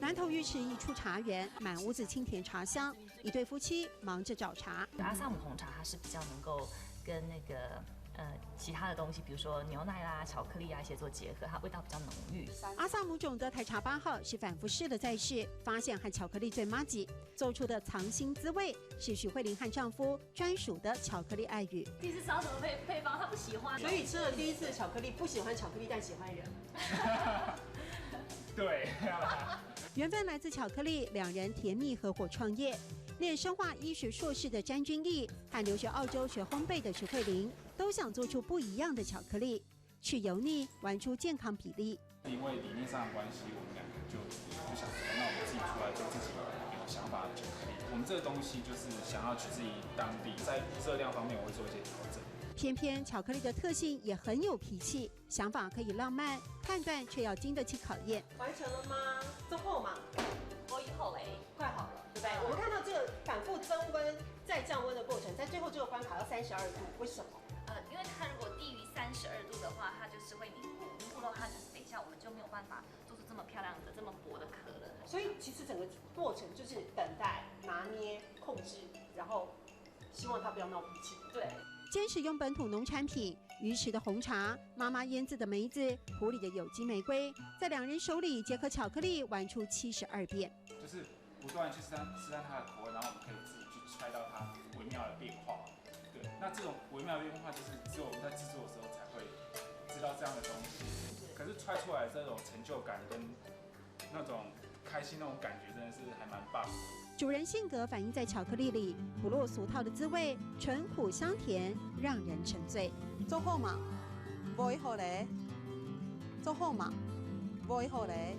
南投鱼池一处茶园，满屋子清甜茶香，一对夫妻忙着找茶。阿萨姆红茶它是比较能够跟那个其他的东西，比如说牛奶啦、巧克力啊一些做结合，它味道比较浓郁。阿萨姆种的台茶8号是反复试了再试，发现和巧克力最麻吉，做出的藏心滋味是许慧玲和丈夫专属的巧克力爱语。第一次知道什么配方，他不喜欢，所以吃了第一次的巧克力，不喜欢巧克力，但喜欢人。对。缘分来自巧克力，两人甜蜜合伙创业。念生化医学硕士的詹君毅和留学澳洲学烘焙的徐慧玲，都想做出不一样的巧克力，去油腻玩出健康比例。因为理念上的关系，我们两个就想说，那我们自己出来做自己有想法的巧克力。我们这个东西就是想要取自于当地，在热量方面我会做一些调整。偏偏巧克力的特性也很有脾气，想法可以浪漫，判断却要经得起考验。完成了吗？之后嘛，我以后快好了，对不对？我们看到这个反复增温再降温的过程，在最后这个关卡要32度，为什么？因为它如果低于32度的话，它就是会凝固，凝固的话，就是等一下我们就没有办法做出这么漂亮的、这么薄的可乐。所以其实整个过程就是等待、拿捏、控制，然后希望它不要闹脾气。对。坚持用本土农产品，鱼池的红茶，妈妈腌制的梅子，湖里的有机玫瑰，在两人手里结合巧克力玩出72变。就是不断去试探它的口味，然后我们可以自己去猜到它微妙的变化。对，那这种微妙的变化，就是只有我们在制作的时候才会知道这样的东西。可是揣出来这种成就感跟那种开心那种感觉，真的是还蛮棒的。主人性格反映在巧克力里，不落俗套的滋味，醇苦香甜，让人沉醉。做好嘛，不会好嘞；做好嘛，不会好嘞。